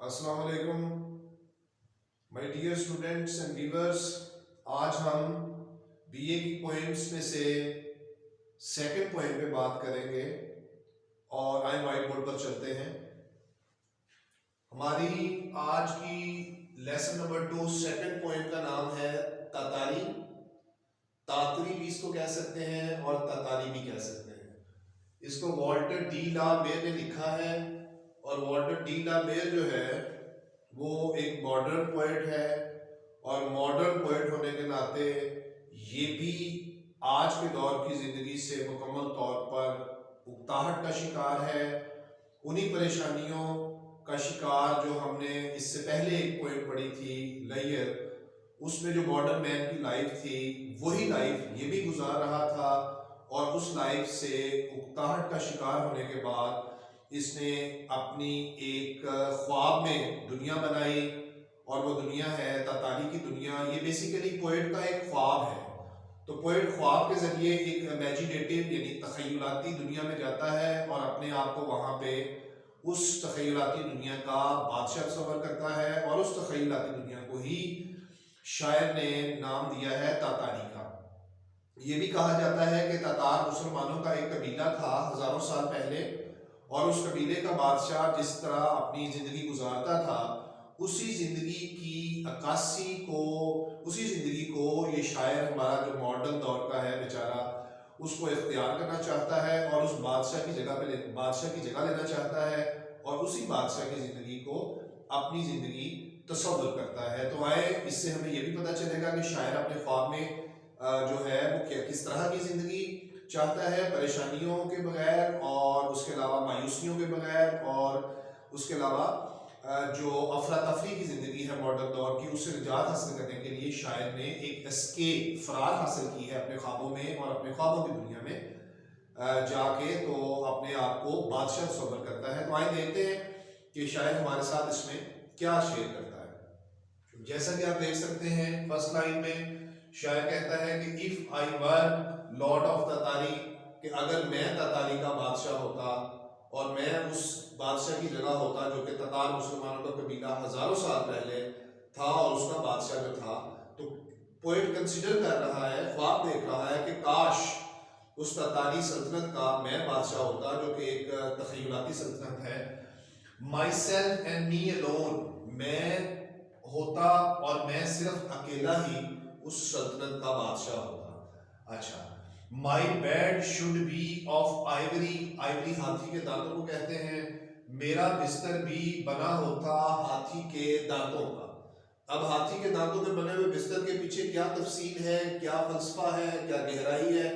السلام علیکم my dear students and viewers. آج ہم بی اے کی پوئمس میں سے سیکنڈ پوئم پہ بات کریں گے اور آئیں وائٹ بورڈ پر چلتے ہیں. ہماری آج کی لیسن نمبر 2 سیکنڈ پوئم کا نام ہے تاتاری. تاتری بھی اس کو کہہ سکتے ہیں اور تاتاری بھی کہہ سکتے ہیں. اس کو والٹر ڈی لا میر نے لکھا ہے اور والٹر ڈی لا میر جو ہے وہ ایک ماڈرن پوئٹ ہے اور ماڈرن پوئٹ ہونے کے ناطے یہ بھی آج کے دور کی زندگی سے مکمل طور پر اکتاہٹ کا شکار ہے. انہی پریشانیوں کا شکار جو ہم نے اس سے پہلے ایک پوئٹ پڑھی تھی لیئر، اس میں جو ماڈرن مین کی لائف تھی وہی لائف یہ بھی گزار رہا تھا اور اس لائف سے اکتاہٹ کا شکار ہونے کے بعد اس نے اپنی ایک خواب میں دنیا بنائی اور وہ دنیا ہے تاتاری کی دنیا. یہ بیسیکلی پوئٹ کا ایک خواب ہے. تو پوئٹ خواب کے ذریعے ایک امیجینیٹو یعنی تخیلاتی دنیا میں جاتا ہے اور اپنے آپ کو وہاں پہ اس تخیلاتی دنیا کا بادشاہ تصور کرتا ہے اور اس تخیلاتی دنیا کو ہی شاعر نے نام دیا ہے تاتاری کا. یہ بھی کہا جاتا ہے کہ تاتار مسلمانوں کا ایک قبیلہ تھا ہزاروں سال پہلے، اور اس قبیلے کا بادشاہ جس طرح اپنی زندگی گزارتا تھا اسی زندگی کی عکاسی کو، اسی زندگی کو یہ شاعر ہمارا جو ماڈرن دور کا ہے بیچارہ اس کو اختیار کرنا چاہتا ہے اور اس بادشاہ کی جگہ پہ بادشاہ کی جگہ لینا چاہتا ہے اور اسی بادشاہ کی زندگی کو اپنی زندگی تصور کرتا ہے. تو آئے اس سے ہمیں یہ بھی پتہ چلے گا کہ شاعر اپنے خواب میں جو ہے وہ کس طرح کی زندگی چاہتا ہے، پریشانیوں کے بغیر اور اس کے علاوہ مایوسیوں کے بغیر، اور اس کے علاوہ جو افراتفری کی زندگی ہے ماڈرن دور کی اس سے نجات حاصل کرنے کے لیے شاعر نے ایک اسکیپ فرار حاصل کی ہے اپنے خوابوں میں اور اپنے خوابوں کی دنیا میں جا کے تو اپنے آپ کو بادشاہ تصور کرتا ہے. تو آئیں دیکھتے ہیں کہ شاعر ہمارے ساتھ اس میں کیا شیئر کرتا ہے. جیسا کہ آپ دیکھ سکتے ہیں فرسٹ لائن میں شاعر کہتا ہے کہ if I were lord of تاتاری، کہ اگر میں تاتاری کا بادشاہ ہوتا اور میں اس بادشاہ کی جگہ ہوتا جو کہ تتار مسلمانوں کا قبیلہ ہزاروں سال پہلے تھا اور اس کا بادشاہ جو تھا، تو پوئٹ کنسیڈر کر رہا ہے، خواب دیکھ رہا ہے کہ کاش اس تتاری سلطنت کا میں بادشاہ ہوتا جو کہ ایک تخیلاتی سلطنت ہے. myself and me alone، میں ہوتا اور میں صرف اکیلا ہی اس سلطنت کا بادشاہ ہوتا. اچھا، my bed should be of ivory، ivory ہاتھی کے دانتوں کو کہتے ہیں. میرا بستر بھی بنا ہوتا ہاتھی کے دانتوں کا. اب ہاتھی کے دانتوں کے بنے ہوئے بستر کے پیچھے کیا تفصیل ہے، کیا فلسفہ ہے، کیا گہرائی ہے،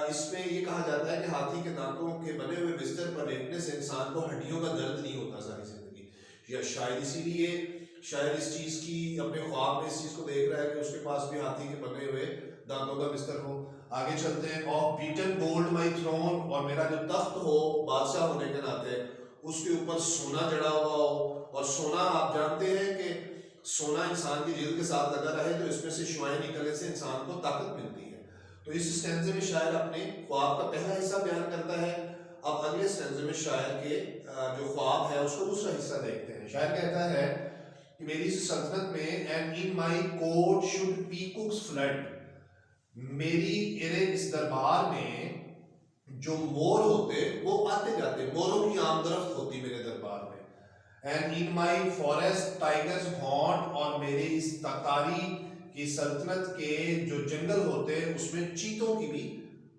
اس میں یہ کہا جاتا ہے کہ ہاتھی کے دانتوں کے بنے ہوئے بستر پر لیٹنے سے انسان کو ہڈیوں کا درد نہیں ہوتا ساری زندگی. یا شاید اسی لیے شاید اس چیز کی اپنے خواب میں اس چیز کو دیکھ رہا ہے کہ اس کے پاس بھی ہاتھی کے بنے ہوئے دانتوں کا بستر ہو. آگے چلتے ہیں. Of beaten gold my throne, اور میرا جو تخت ہو بادشاہ ہونے کے ناطے اس کے اوپر سونا جڑا ہوا ہو. اور سونا آپ جانتے ہیں کہ سونا انسان کی جلد کے ساتھ لگا رہے تو اس میں سے شعاعیں نکلنے سے انسان کو طاقت ملتی ہے. تو اس اسٹینزے میں شاعر اپنے خواب کا پہلا حصہ بیان کرتا ہے. اب اگلے اسٹینزے میں شاعر کے جو خواب ہے اس کو دوسرا حصہ دیکھتے ہیں. شاعر کہتا ہے کہ میری سلطنت میں and in my court should peacocks flood، میری اس دربار میں جو مور ہوتے وہ آتے جاتے، موروں کی آمدرفت ہوتی میرے دربار میں. and in my forest tigers haunt، اور میرے اس تاتاری کی سلطنت کے جو جنگل ہوتے اس میں چیتوں کی بھی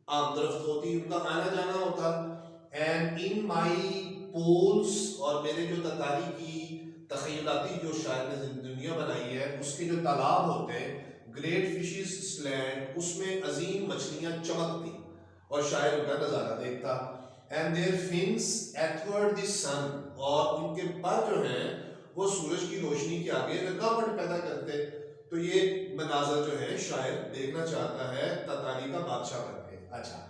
آمدرفت ہوتی، ان کا آنا جانا ہوتا. and in my pools، اور میرے جو تاتاری کی تخیلاتی جو شاعر نے دنیا بنائی ہے اس کے جو تالاب ہوتے گریٹ فشز سلینڈ، اس میں عظیم مچھلیاں چمکتی اور شاعر ان کا نظارہ دیکھتا. and their fins athwart the sun، اور ان کے پر جو ہیں وہ سورج کی روشنی کے آگے رکاوٹ پیدا کرتے. تو یہ مناظر جو ہے شاعر دیکھنا چاہتا ہے تاتاری کا بادشاہ بن کے. اچھا،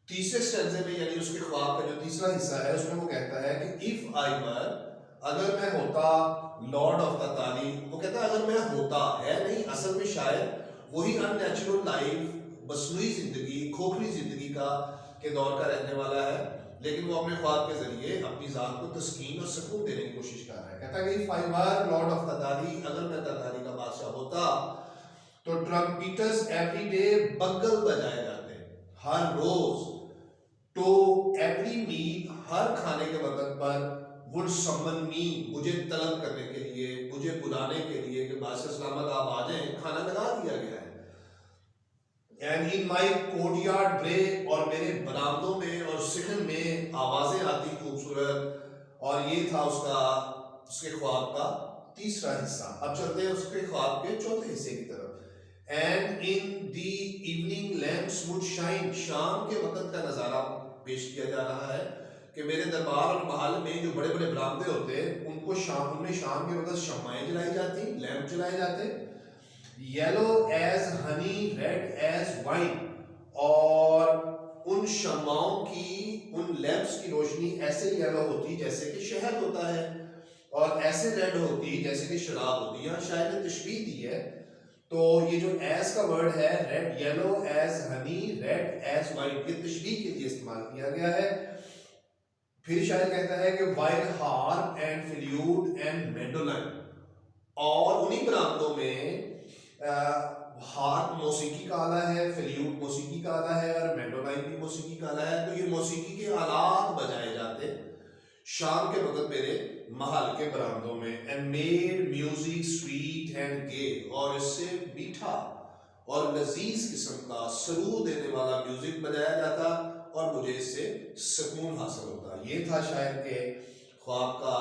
تیسرے اسٹینزے میں یعنی اس کے خواب کا جو تیسرا حصہ ہے اس میں وہ کہتا ہے کہ if I were، اگر میں ہوتا لارڈ آف تاتاری. وہ کہتا ہے اگر میں ہوتا، ہے نہیں، اصل میں شاعر وہی ان نیچرل لائف، مصنوعی زندگی، کھوکھلی زندگی کا کے دور کا رہنے والا ہے، لیکن وہ اپنے خواب کے ذریعے اپنی ذات کو تسکین اور سکون دینے کی کوشش کر رہا ہے. کہتا ہے کہ if I were lord of تتاری، اگر میں تتاری کا بادشاہ ہوتا تو ٹرمپیٹرز ایوری ڈے بگل بجائے جاتے ہر روز، تو ایوری میل ہر کھانے کے وقت پر would summon me، مجھے طلب کرنے کے لیے، مجھے بلانے کے لیے کہ بادشاہ سلامت آپ آ جائیں، کھانا لگا دیا گیا ہے. And in my courtyard bray، اور میرے برآمدوں میں اور صحن میں آوازیں آتی خوبصورت. اور یہ تھا اس کے خواب کا تیسرا حصہ. اب چلتے ہیں اس کے خواب کے چوتھے حصے کی طرف. And in the evening lamps would shine، شام کے وقت کا نظارہ پیش کیا جا رہا ہے کہ میرے دربار اور محل میں جو بڑے بڑے برآمدے ہوتے ہیں ان کو ان میں شام کے وقت شمعیں جلائی جاتی، لیمپ جلائے جاتے. Yellow as honey, red as wine, اور ان شمعوں کی، ان لیمپس کی روشنی ایسے یلو ہوتی جیسے کہ شہد ہوتا ہے، اور ایسے ریڈ ہوتی جیسے کہ شراب ہوتی. یہاں شاید نے تشبیہ دی ہے، تو یہ جو ایز کا ورڈ ہے، red, yellow as honey, red as wine, یہ تشبیہ کے لیے استعمال کیا گیا ہے. پھر شاید کہتا ہے کہ while HAARP and فلیوٹ and mandolin, اور انہی برآمدوں میں ہارپ موسیقی کا آلہ ہے، فلیوٹ موسیقی کا آلہ ہے، اور مینڈولائن بھی موسیقی کا آلہ ہے. تو یہ موسیقی کے آلات بجائے جاتے شام کے وقت میرے محل کے برآمدوں میں. And made music sweet and gay, اور اس سے میٹھا اور لذیذ قسم کا سرور دینے والا میوزک بجایا جاتا، اور مجھے اس سے سکون حاصل ہوتا. یہ تھا شاعر کے خواب کا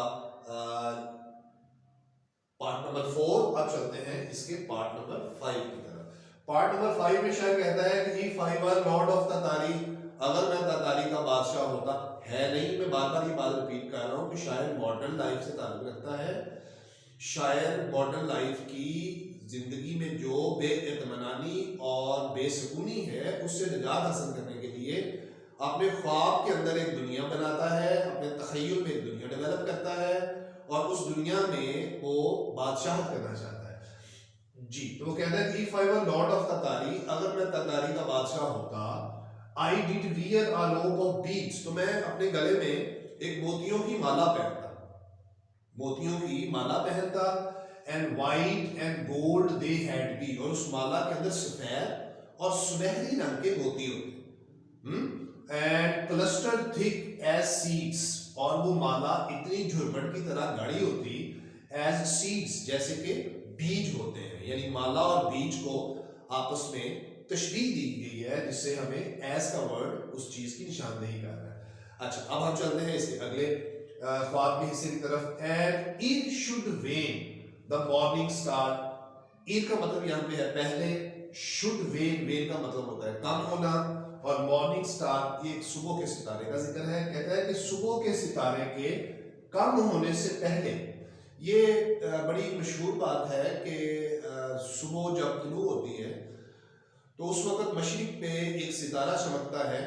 پارٹ نمبر 4. اب چلتے ہیں اس کے پارٹ نمبر 5 کی طرف. پارٹ نمبر 5 میں شاعر کہتا ہے کہ if I were lord of تتاری، اگر میں تتاری کا بادشاہ ہوتا. ہے نہیں، میں بار بار یہ بات ریپیٹ کر رہا ہوں کہ شاعر ماڈرن لائف سے تعلق رکھتا ہے. شاعر ماڈرن لائف کی زندگی میں جو بے اطمینانی اور بے سکونی ہے اس سے نجات حاصل کرنے کے لیے اپنے خواب کے اندر ایک دنیا بناتا ہے، اپنے تخیل میں ایک دنیا ڈیولپ کرتا ہے، اور اس دنیا میں وہ بادشاہت کرنا چاہتا ہے. جی، تو وہ کہتا ہے کہ if I were lord of تتاری، اگر میں تتاری کا بادشاہ ہوتا، I did wear a rope of beads، تو میں اپنے گلے میں ایک موتیوں کی مالا پہنتا، موتیوں کی مالا پہنتا. and white and gold they had be، اور اس مالا کے اندر سفید اور سنہری رنگ کے موتی ہوتے. and clustered thick as seeds، اور وہ مالا اتنی جھرمٹ کی طرح گاڑی ہوتی as seeds، جیسے کہ بیج ہوتے ہیں. یعنی مالا اور بیج کو آپس میں تشبیہ دی گئی ہے، جس سے ہمیں ایز کا ورڈ اس چیز کی نشاندہی کر رہا ہے. اچھا، اب ہم چلتے ہیں اس کے اگلے خواب کے حصے کی طرف. and it should wane the morning star، it کا مطلب یہاں پہ ہے پہلے، should wane، wane کا مطلب ہوتا ہے کم ہونا، اور مارننگ سٹار یہ صبح کے ستارے کا ذکر ہے. کہتا ہے کہ صبح کے ستارے کے کم ہونے سے پہلے. یہ بڑی مشہور بات ہے کہ صبح جب طلوع ہوتی ہے تو اس وقت مشرق پہ ایک ستارہ چمکتا ہے.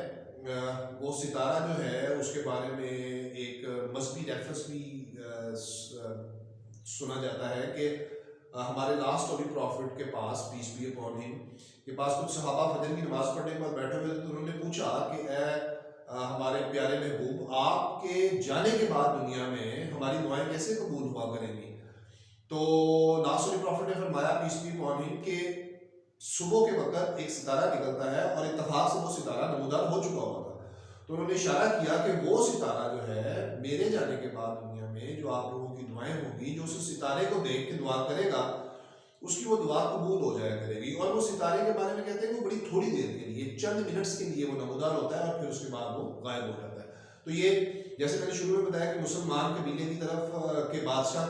وہ ستارہ جو ہے اس کے بارے میں ایک مذہبی ریفرنس بھی سنا جاتا ہے کہ ہمارے لاسٹ ہولی پروفٹ کے پاس، پیس بی اپون ہم، کے پاس کچھ صحابہ فجر کی نماز پڑھنے کے بعد بیٹھے ہوئے تھے، تو انہوں نے پوچھا کہ اے ہمارے پیارے محبوب، آپ کے جانے کے بعد دنیا میں ہماری دعائیں کیسے قبول ہوا کریں گی؟ تو لاسٹ ہولی پروفٹ نے فرمایا پیس بی اپون ہم کہ صبح کے وقت ایک ستارہ نکلتا ہے، اور اتفاق سے وہ ستارہ نمودار ہو چکا ہوا تھا. تو انہوں نے اشارہ کیا کہ وہ ستارہ جو ہے میرے جانے کے بعد دنیا میں جو آپ لوگوں کی دعائیں ہوگی، جو اس ستارے کو دیکھ کے دعا کرے گا اس کی وہ دعا قبول ہو جایا کرے گی. اور وہ ستارے کے بارے میں کہتے ہیں کہ وہ بڑی تھوڑی دیر کے لیے، چند منٹس کے لیے وہ نمودار ہوتا ہے، اور پھر اس کے بعد وہ غائب ہو جاتا ہے. تو یہ جیسے میں نے شروع میں بتایا کہ مسلمان قبیلے کی طرف کے بادشاہ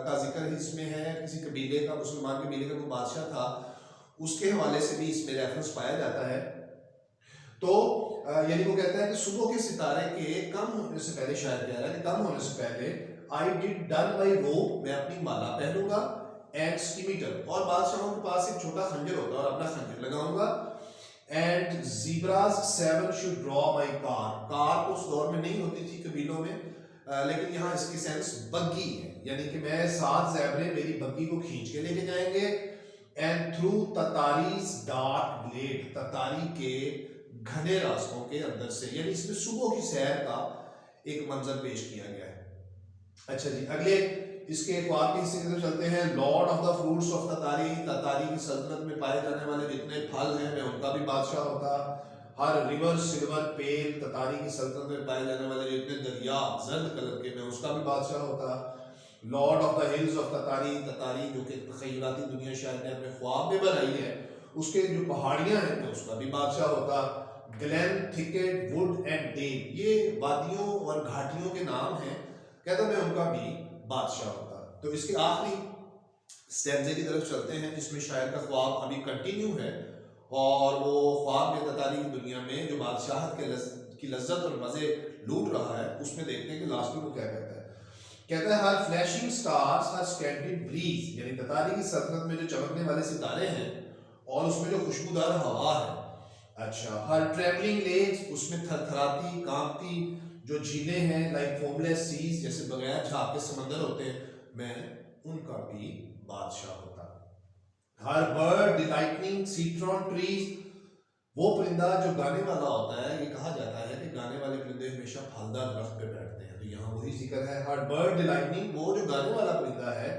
کا ذکر اس میں ہے، کسی قبیلے کا، مسلمان قبیلے کا کوئی بادشاہ تھا، اس کے حوالے سے بھی اس میں ریفرنس پایا جاتا ہے. تو یعنی وہ کہتا ہے کہ صبح کے ستارے کے کم ہونے سے پہلے، شاید کہہ رہا ہے کہ کم ہونے سے پہلے، I did done my robe، میں اپنی مالا پہنوں گا، and scimitar، اور بادشاہوں کے پاس ایک چھوٹا خنجر ہوتا ہے اور اپنا خنجر لگاؤں گا. and zebras 7 should draw my car، کار تو اس دور میں نہیں ہوتی تھی قبیلوں میں، لیکن یہاں اس کی سینس بگی ہے، یعنی کہ میں 7 زیبرے میری بگی کو کھینچ کے لے کے جائیں گے. and through تتاری's dark blade، تتاری کے گھنے راستوں کے اندر سے، یعنی اس میں صبح کی سیر کا ایک منظر پیش کیا گیا ہے. اچھا جی، اگلے اس کے ایک اور کے حصے کی طرف چلتے ہیں. Lord of the fruits of Tartary, Tartary کی سلطنت میں پائے جانے والے جتنے پھل ہیں میں ان کا بھی بادشاہ ہوتا. ہر ریور سلور پیل، تتاری کی سلطنت میں پائے جانے والے جتنے دریا زرد کلر کے میں اس کا بھی بادشاہ ہوتا. Lord of the hills of Tartary, Tartary جو کہ تخیلاتی دنیا شاید نے اپنے خواب میں بنائی ہے، اس کے جو پہاڑیاں ہیں میں اس کا بھی بادشاہ ہوتا. گلین، تھکٹ، ووڈ اینڈ ڈیل، یہ وادیوں اور گھاٹیوں کے نام ہیں، کہتا میں ان کا بھی بادشاہ ہوتا. تو اس کے آخری سٹینزے کی طرف چلتے ہیں جس میں شاعر کا خواب ابھی کنٹینیو ہے، اور وہ خواب میں تتاری کی دنیا میں جو بادشاہت کی لذت اور مزے لوٹ رہا ہے، اس میں دیکھتے ہیں کہ لاسٹ میں وہ کیا کہتا ہے. کہتا ہے ہر فلیشنگ سٹارز ہر سکینڈڈ بریز، یعنی تتاری کی سلطنت میں جو چمکنے والے ستارے ہیں اور اس میں جو خوشبودار ہوا ہے. اچھا، ہر ٹریولنگ لیکس، اس میں تھر تھراتی کانپتی جو جھیلیں ہیں، لائک فوم لیس سیز، جیسے بغیر جھاگ کے سمندر ہوتے ہیں، میں ان کا بھی بادشاہ ہوتا. ہر برڈ ڈیلائٹنگ سیٹرون ٹریز، وہ پرندہ جو گانے والا ہوتا ہے، یہ کہا جاتا ہے کہ گانے والے پرندے ہمیشہ پھلدار درخت پہ بیٹھتے ہیں، تو یہاں وہی ذکر ہے. ہر برڈ ڈیلائٹنگ، وہ جو گانے والا پرندہ ہے.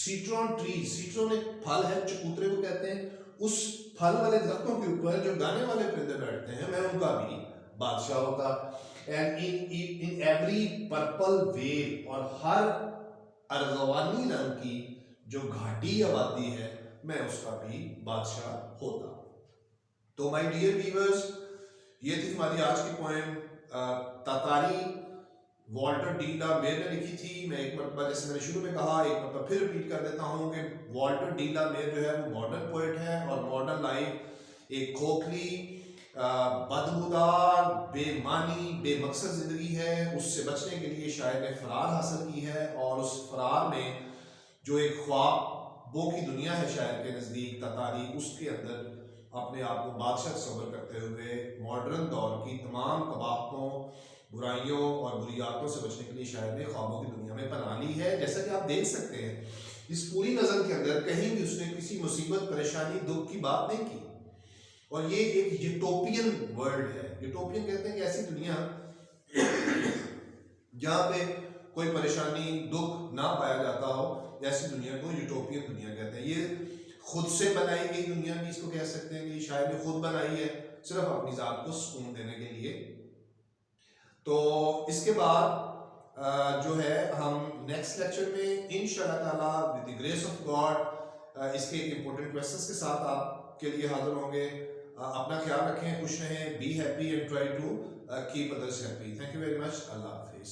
سیٹرون ٹریز، سیٹرون ایک پھل ہے، چکوترے کو کہتے ہیں، اس پھل والے درختوں کے اوپر جو گانے والے پرندے بیٹھتے ہیں میں ان کا بھی بادشاہ ہوتا. And in every purple veil, اور ہر ارغوانی رنگ کی جو گھاٹی یا وادی ہے میں اس کا بھی بادشاہ ہوتا. تو مائی ڈیئر ویورز، یہ تھی ہماری آج کی پوائم تاتاری، والٹر ڈی لا میر نے لکھی تھی. میں ایک مرتبہ، جیسے میں نے شروع میں کہا، ایک مرتبہ پھر ریپیٹ کر دیتا ہوں کہ والٹر ڈی لا میر جو ہے وہ ماڈرن پوئٹ ہے، اور ماڈرن لائف ایک کھوکھلی، بدبودار، بے معنی، بے مقصد زندگی ہے. اس سے بچنے کے لیے شاعر نے فرار حاصل کی ہے، اور اس فرار میں جو ایک خوابوں کی دنیا ہے شاعر کے نزدیک تتاری، اس کے اندر اپنے آپ کو بادشاہ تصور کرتے ہوئے ماڈرن دور کی تمام قباحتوں، برائیوں اور بریاتوں سے بچنے کے لیے شاعر نے خوابوں کی دنیا میں پناہ لی ہے. جیسا کہ آپ دیکھ سکتے ہیں اس پوری نظم کے اندر کہیں بھی اس نے کسی مصیبت، پریشانی، دکھ کی بات نہیں کی. اور یہ ایک یوٹوپین ورلڈ ہے. یوٹوپین کہتے ہیں کہ ایسی دنیا جہاں پہ کوئی پریشانی، دکھ نہ پایا جاتا ہو، ایسی دنیا کو یوٹوپین دنیا کہتے ہیں. یہ خود سے بنائی گئی دنیا بھی اس کو کہہ سکتے ہیں کہ یہ شاعر نے خود بنائی ہے، صرف اپنی ذات کو سکون دینے کے لیے. تو اس کے بعد جو ہے ہم نیکسٹ لیکچر میں انشاءاللہ تعالیٰ with the grace of God اس کے امپورٹنٹ کویسچنس کے ساتھ آپ کے لیے حاضر ہوں گے. اپنا خیال رکھیں، خوش رہیں، be happy and try to keep others happy. Thank you very much. اللہ حافظ.